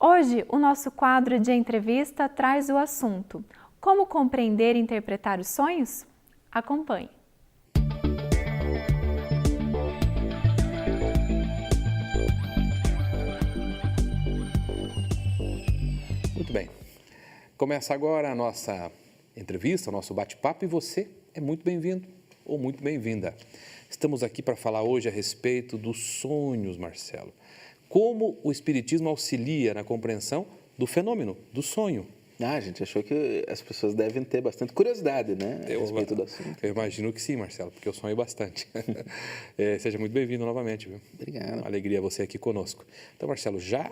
Hoje, o nosso quadro de entrevista traz o assunto: como compreender e interpretar os sonhos? Acompanhe. Muito bem. Começa agora a nossa entrevista, o nosso bate-papo, e você é muito bem-vindo ou muito bem-vinda. Estamos aqui para falar hoje a respeito dos sonhos, Marcelo. Como o Espiritismo auxilia na compreensão do fenômeno, do sonho. A gente achou que as pessoas devem ter bastante curiosidade, né, a respeito do assunto. Eu imagino que sim, Marcelo, porque eu sonho bastante. Seja muito bem-vindo novamente, viu? Obrigado. Uma alegria você aqui conosco. Então, Marcelo, já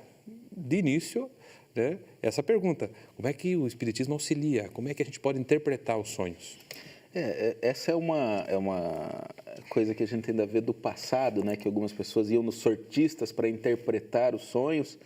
de início, né, essa pergunta: como é que o Espiritismo auxilia? Como é que a gente pode interpretar os sonhos? Essa é uma coisa que a gente ainda vê do passado, né? Que algumas pessoas iam nos sortistas para interpretar os sonhos,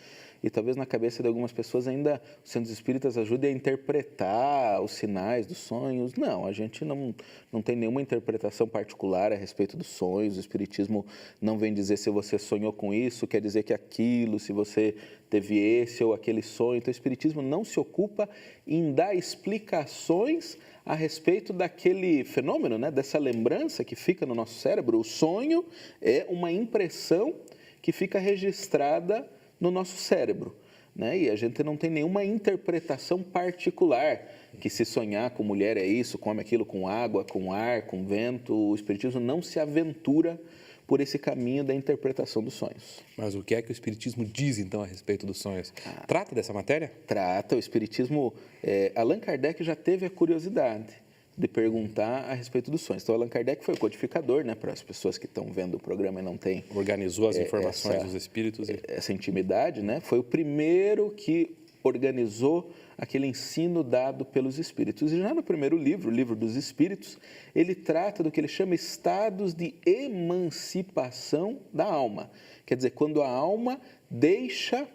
e talvez na cabeça de algumas pessoas ainda os centros espíritas ajudem a interpretar os sinais dos sonhos. Não, a gente não tem nenhuma interpretação particular a respeito dos sonhos. O Espiritismo não vem dizer se você sonhou com isso, quer dizer que aquilo, se você teve esse ou aquele sonho. Então, o Espiritismo não se ocupa em dar explicações a respeito daquele fenômeno, né? Dessa lembrança que fica no nosso cérebro. O sonho é uma impressão que fica registrada no nosso cérebro, né? E a gente não tem nenhuma interpretação particular, que se sonhar com mulher é isso, come aquilo, com água, com ar, com vento. O Espiritismo não se aventura por esse caminho da interpretação dos sonhos. Mas o que é que o Espiritismo diz, então, a respeito dos sonhos? Trata dessa matéria? Trata. O Espiritismo... Allan Kardec já teve a curiosidade de perguntar a respeito dos sonhos. Então, Allan Kardec foi o codificador, né, para as pessoas que estão vendo o programa e não têm... Organizou as informações dos espíritos. Essa intimidade, né? Foi o primeiro que organizou aquele ensino dado pelos espíritos. E já no primeiro livro, o Livro dos Espíritos, ele trata do que ele chama estados de emancipação da alma. Quer dizer, quando a alma deixa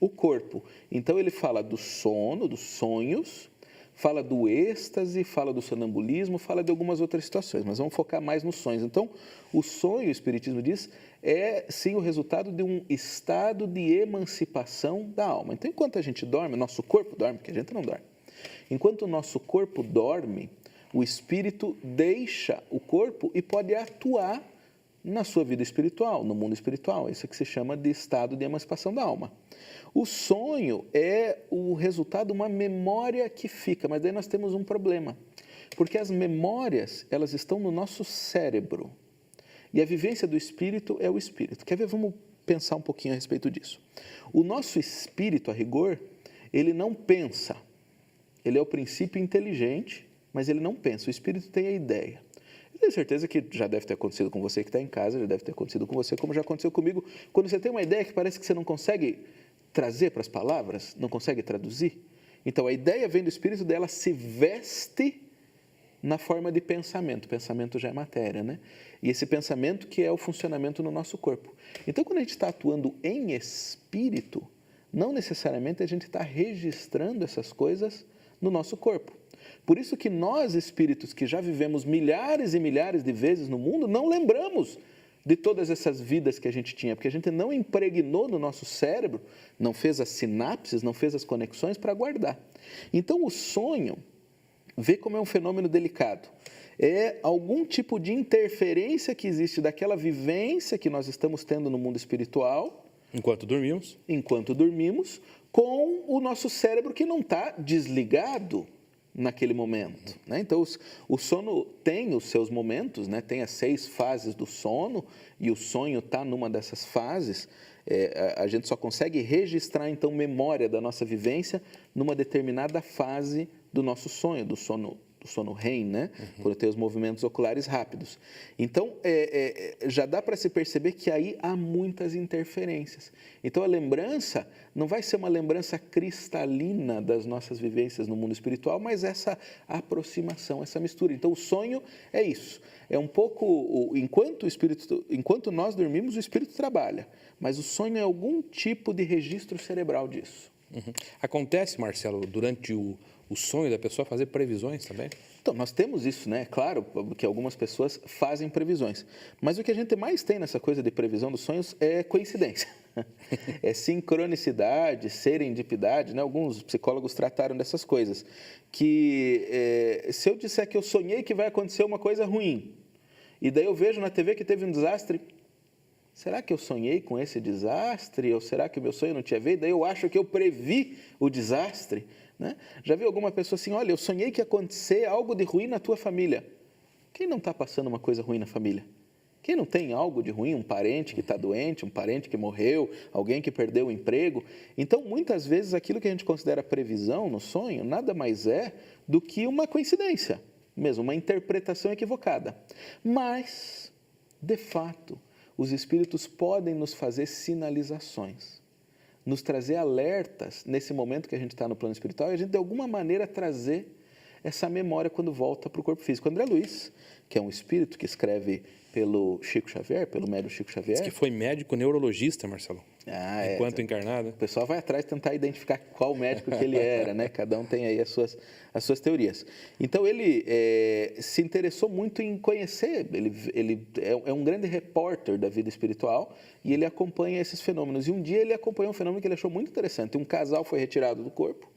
o corpo. Então, ele fala do sono, dos sonhos, fala do êxtase, fala do sonambulismo, fala de algumas outras situações, mas vamos focar mais nos sonhos. Então, o sonho, o Espiritismo diz, é sim o resultado de um estado de emancipação da alma. Então, enquanto a gente dorme, nosso corpo dorme, porque a gente não dorme. Enquanto o nosso corpo dorme, o espírito deixa o corpo e pode atuar na sua vida espiritual, no mundo espiritual. Isso é que se chama de estado de emancipação da alma. O sonho é o resultado de uma memória que fica, mas daí nós temos um problema, porque as memórias, elas estão no nosso cérebro, e a vivência do espírito é o espírito. Quer ver? Vamos pensar um pouquinho a respeito disso. O nosso espírito, a rigor, ele não pensa, ele é o princípio inteligente, mas ele não pensa, o espírito tem a ideia. Eu tenho certeza que já deve ter acontecido com você que está em casa, já deve ter acontecido com você, como já aconteceu comigo, quando você tem uma ideia que parece que você não consegue trazer para as palavras, não consegue traduzir. Então, a ideia vem do espírito dela, se veste na forma de pensamento. Pensamento já é matéria, né? E esse pensamento que é o funcionamento no nosso corpo. Então, quando a gente está atuando em espírito, não necessariamente a gente está registrando essas coisas no nosso corpo. Por isso que nós, espíritos que já vivemos milhares e milhares de vezes no mundo, não lembramos de todas essas vidas que a gente tinha, porque a gente não impregnou no nosso cérebro, não fez as sinapses, não fez as conexões para guardar. Então, o sonho, vê como é um fenômeno delicado, é algum tipo de interferência que existe daquela vivência que nós estamos tendo no mundo espiritual, enquanto dormimos, com o nosso cérebro que não está desligado naquele momento, né? Então, o sono tem os seus momentos, né? Tem as 6 fases do sono, e o sonho está numa dessas fases. A gente só consegue registrar, então, memória da nossa vivência numa determinada fase do nosso sonho, do sono REM, né? Quando tem os movimentos oculares rápidos. Então, já dá para se perceber que aí há muitas interferências. Então, a lembrança não vai ser uma lembrança cristalina das nossas vivências no mundo espiritual, mas essa aproximação, essa mistura. Então, o sonho é isso. É um pouco, enquanto nós dormimos, o espírito trabalha, mas o sonho é algum tipo de registro cerebral disso. Acontece, Marcelo, durante o sonho da pessoa fazer previsões também? Então, nós temos isso, né? Claro que algumas pessoas fazem previsões, mas o que a gente mais tem nessa coisa de previsão dos sonhos é coincidência. É sincronicidade, serendipidade, né? Alguns psicólogos trataram dessas coisas. Que se eu disser que eu sonhei que vai acontecer uma coisa ruim, e daí eu vejo na TV que teve um desastre, será que eu sonhei com esse desastre? Ou será que o meu sonho não tinha a ver? Daí eu acho que eu previ o desastre, né? Já viu alguma pessoa assim, olha, eu sonhei que ia acontecer algo de ruim na tua família. Quem não está passando uma coisa ruim na família? Quem não tem algo de ruim, um parente que está doente, um parente que morreu, alguém que perdeu o emprego? Então, muitas vezes, aquilo que a gente considera previsão no sonho, nada mais é do que uma coincidência, mesmo, uma interpretação equivocada. Mas, de fato, os espíritos podem nos fazer sinalizações, nos trazer alertas nesse momento que a gente está no plano espiritual e a gente, de alguma maneira, trazer essa memória quando volta para o corpo físico. André Luiz, que é um espírito que escreve pelo Chico Xavier, pelo médium Chico Xavier. Diz que foi médico neurologista, Marcelo. Enquanto É. encarnado. O pessoal vai atrás tentar identificar qual médico que ele era, né? Cada um tem aí as suas teorias. Então, ele se interessou muito em conhecer, ele é um grande repórter da vida espiritual e ele acompanha esses fenômenos. E um dia ele acompanhou um fenômeno que ele achou muito interessante. Um casal foi retirado do corpo,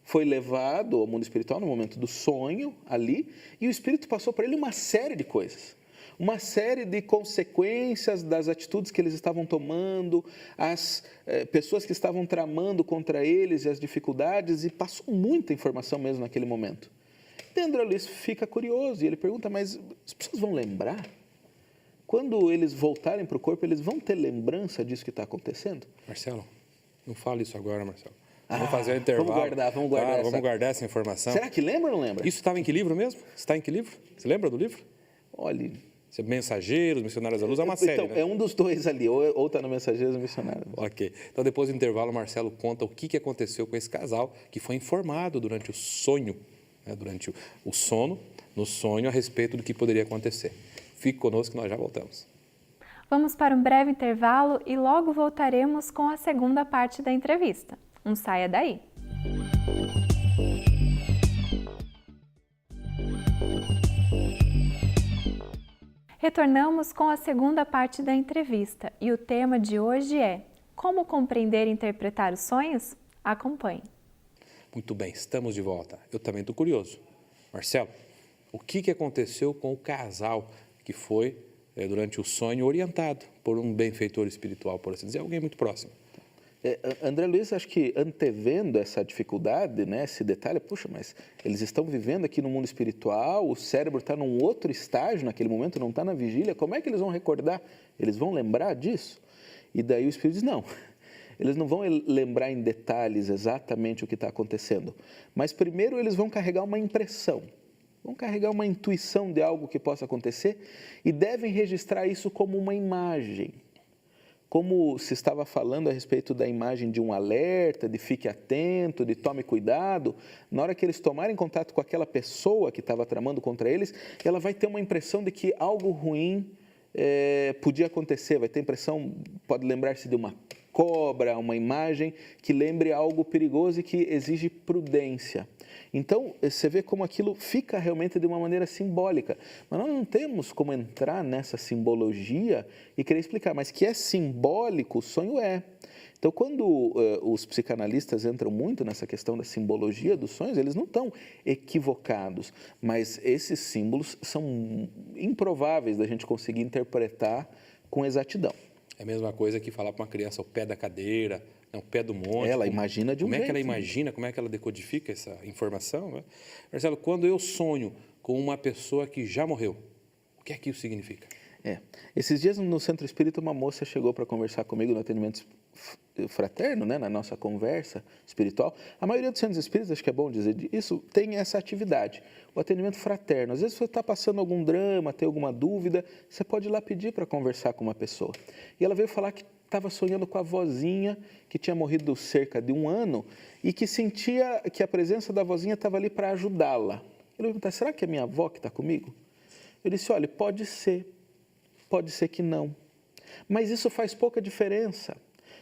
foi levado ao mundo espiritual no momento do sonho ali, e o espírito passou para ele uma série de coisas. Uma série de consequências das atitudes que eles estavam tomando, as pessoas que estavam tramando contra eles e as dificuldades, e passou muita informação mesmo naquele momento. E André Luiz fica curioso e ele pergunta, mas as pessoas vão lembrar? Quando eles voltarem para o corpo, eles vão ter lembrança disso que está acontecendo? Marcelo, não fale isso agora, Marcelo. Vamos fazer um intervalo. Vamos guardar. Vamos guardar essa informação. Será que lembra ou não lembra? Isso estava em que livro mesmo? Está em que livro? Você lembra do livro? Olha... Mensageiros, Missionários da Luz, é uma série, então, né? É um dos dois ali, ou está no Mensageiros ou Missionários. Ok. Então, depois do intervalo, o Marcelo conta o que aconteceu com esse casal que foi informado durante o sonho, né? Durante o sono, no sonho, a respeito do que poderia acontecer. Fique conosco que nós já voltamos. Vamos para um breve intervalo e logo voltaremos com a segunda parte da entrevista. Não saia daí! Retornamos com a segunda parte da entrevista e o tema de hoje é como compreender e interpretar os sonhos? Acompanhe. Muito bem, estamos de volta. Eu também estou curioso. Marcelo, o que aconteceu com o casal que foi, durante o sonho, orientado por um benfeitor espiritual, por assim dizer, alguém muito próximo? André Luiz, acho que antevendo essa dificuldade, né, esse detalhe, puxa, mas eles estão vivendo aqui no mundo espiritual, o cérebro está num outro estágio naquele momento, não está na vigília, como é que eles vão recordar? Eles vão lembrar disso? E daí o Espírito diz, não, eles não vão lembrar em detalhes exatamente o que está acontecendo, mas primeiro eles vão carregar uma impressão, vão carregar uma intuição de algo que possa acontecer e devem registrar isso como uma imagem. Como se estava falando a respeito da imagem de um alerta, de fique atento, de tome cuidado, na hora que eles tomarem contato com aquela pessoa que estava tramando contra eles, ela vai ter uma impressão de que algo ruim podia acontecer, vai ter impressão, pode lembrar-se de uma cobra, uma imagem que lembre algo perigoso e que exige prudência. Então, você vê como aquilo fica realmente de uma maneira simbólica. Mas nós não temos como entrar nessa simbologia e querer explicar, mas que é simbólico, o sonho é. Então, quando os psicanalistas entram muito nessa questão da simbologia dos sonhos, eles não estão equivocados, mas esses símbolos são improváveis da gente conseguir interpretar com exatidão. É a mesma coisa que falar para uma criança o pé da cadeira, o pé do monte. Ela imagina de um jeito. Como é que ela imagina, como é que ela decodifica essa informação, né? Marcelo, quando eu sonho com uma pessoa que já morreu, o que é que isso significa? Esses dias no Centro Espírita uma moça chegou para conversar comigo no atendimento fraterno, né, na nossa conversa espiritual. A maioria dos centros espíritas, acho que é bom dizer isso, tem essa atividade, o atendimento fraterno. Às vezes você está passando algum drama, tem alguma dúvida, você pode ir lá pedir para conversar com uma pessoa. E ela veio falar que estava sonhando com a vozinha, que tinha morrido cerca de 1 ano e que sentia que a presença da vozinha estava ali para ajudá-la. Ele perguntou, será que é minha avó que está comigo? Eu disse, olha, pode ser que não, mas isso faz pouca diferença.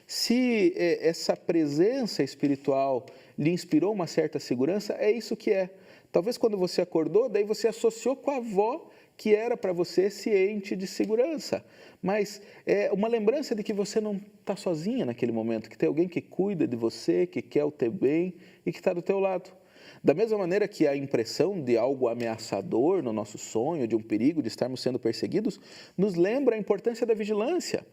Se essa presença espiritual lhe inspirou uma certa segurança, é isso que é. Talvez quando você acordou, daí você associou com a avó que era para você ciente de segurança. Mas é uma lembrança de que você não está sozinha naquele momento, que tem alguém que cuida de você, que quer o teu bem e que está do teu lado. Da mesma maneira que a impressão de algo ameaçador no nosso sonho, de um perigo, de estarmos sendo perseguidos, nos lembra a importância da vigilância.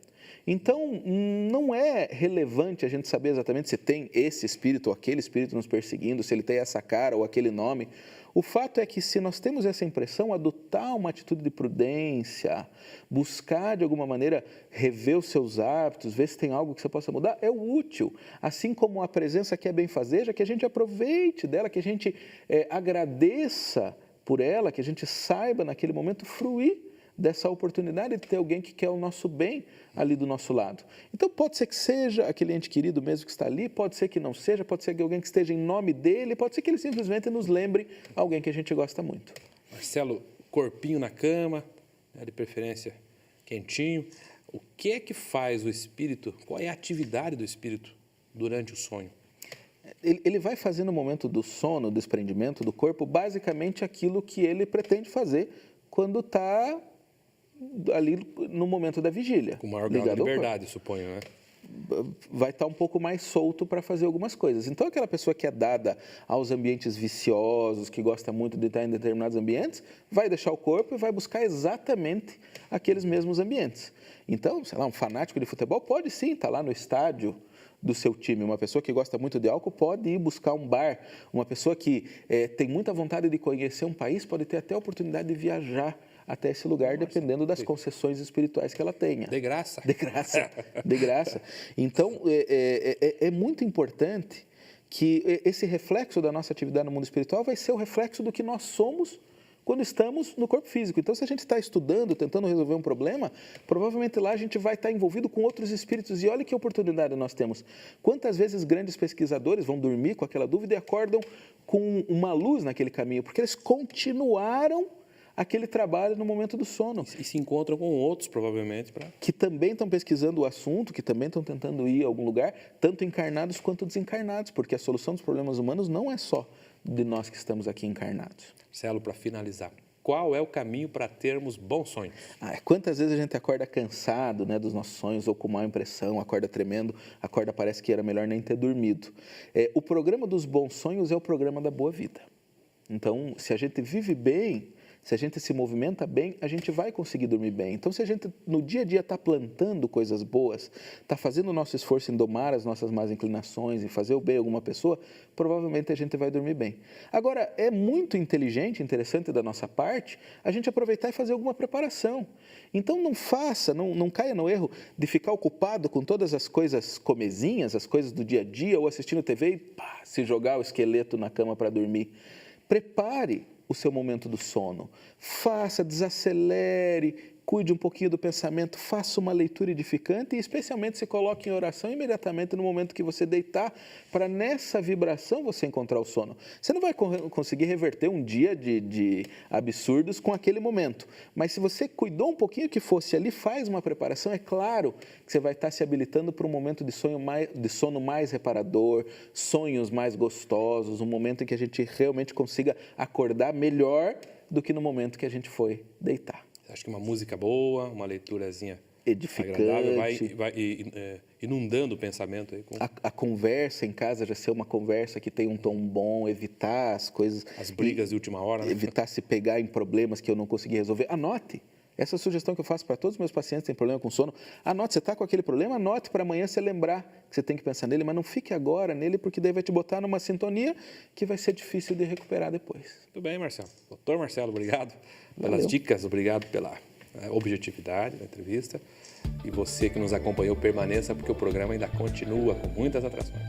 Então, não é relevante a gente saber exatamente se tem esse espírito ou aquele espírito nos perseguindo, se ele tem essa cara ou aquele nome. O fato é que, se nós temos essa impressão, adotar uma atitude de prudência, buscar de alguma maneira rever os seus hábitos, ver se tem algo que você possa mudar, é útil. Assim como a presença que é benfazeja, que a gente aproveite dela, que a gente agradeça por ela, que a gente saiba naquele momento fruir dessa oportunidade de ter alguém que quer o nosso bem ali do nosso lado. Então, pode ser que seja aquele ente querido mesmo que está ali, pode ser que não seja, pode ser que alguém que esteja em nome dele, pode ser que ele simplesmente nos lembre alguém que a gente gosta muito. Marcelo, corpinho na cama, de preferência quentinho. O que é que faz o espírito, qual é a atividade do espírito durante o sonho? Ele vai fazer no momento do sono, do desprendimento do corpo, basicamente aquilo que ele pretende fazer quando está ali no momento da vigília. Com maior grau de liberdade, suponho, né? Vai estar um pouco mais solto para fazer algumas coisas. Então, aquela pessoa que é dada aos ambientes viciosos, que gosta muito de estar em determinados ambientes, vai deixar o corpo e vai buscar exatamente aqueles mesmos ambientes. Então, sei lá, um fanático de futebol pode sim estar lá no estádio do seu time. Uma pessoa que gosta muito de álcool pode ir buscar um bar. Uma pessoa que tem muita vontade de conhecer um país pode ter até a oportunidade de viajar até esse lugar, dependendo das concessões espirituais que ela tenha. De graça. De graça, de graça. Então, é muito importante que esse reflexo da nossa atividade no mundo espiritual vai ser o reflexo do que nós somos quando estamos no corpo físico. Então, se a gente está estudando, tentando resolver um problema, provavelmente lá a gente vai estar envolvido com outros espíritos. E olha que oportunidade nós temos. Quantas vezes grandes pesquisadores vão dormir com aquela dúvida e acordam com uma luz naquele caminho, porque eles continuaram aquele trabalho no momento do sono. E se encontram com outros, provavelmente, que também estão pesquisando o assunto, que também estão tentando ir a algum lugar, tanto encarnados quanto desencarnados, porque a solução dos problemas humanos não é só de nós que estamos aqui encarnados. Marcelo, para finalizar, qual é o caminho para termos bons sonhos? Quantas vezes a gente acorda cansado, né, dos nossos sonhos, ou com má impressão, acorda tremendo, acorda parece que era melhor nem ter dormido. O programa dos bons sonhos é o programa da boa vida. Então, se a gente vive bem, se a gente se movimenta bem, a gente vai conseguir dormir bem. Então, se a gente no dia a dia está plantando coisas boas, está fazendo o nosso esforço em domar as nossas más inclinações, em fazer o bem a alguma pessoa, provavelmente a gente vai dormir bem. Agora, é muito inteligente, interessante da nossa parte, a gente aproveitar e fazer alguma preparação. Então, não caia no erro de ficar ocupado com todas as coisas comezinhas, as coisas do dia a dia, ou assistindo TV e se jogar o esqueleto na cama para dormir. Prepare o seu momento do sono. Faça, desacelere, cuide um pouquinho do pensamento, faça uma leitura edificante e especialmente se coloque em oração imediatamente no momento que você deitar, para nessa vibração você encontrar o sono. Você não vai conseguir reverter um dia de absurdos com aquele momento, mas se você cuidou um pouquinho que fosse ali, faz uma preparação, é claro que você vai estar se habilitando para um momento de sono mais reparador, sonhos mais gostosos, um momento em que a gente realmente consiga acordar melhor do que no momento que a gente foi deitar. Acho que uma música boa, uma leiturazinha edificante, agradável, vai inundando o pensamento. Aí com... a conversa em casa já ser uma conversa que tem um tom bom, evitar as coisas... As brigas de última hora, né? Evitar se pegar em problemas que eu não consegui resolver. Anote. Essa é a sugestão que eu faço para todos os meus pacientes que têm problema com sono. Anote, você está com aquele problema, anote para amanhã você lembrar que você tem que pensar nele, mas não fique agora nele, porque daí vai te botar numa sintonia que vai ser difícil de recuperar depois. Muito bem, Marcelo. Doutor Marcelo, obrigado pelas Valeu. Dicas, obrigado pela objetividade da entrevista. E você que nos acompanhou, permaneça, porque o programa ainda continua com muitas atrações.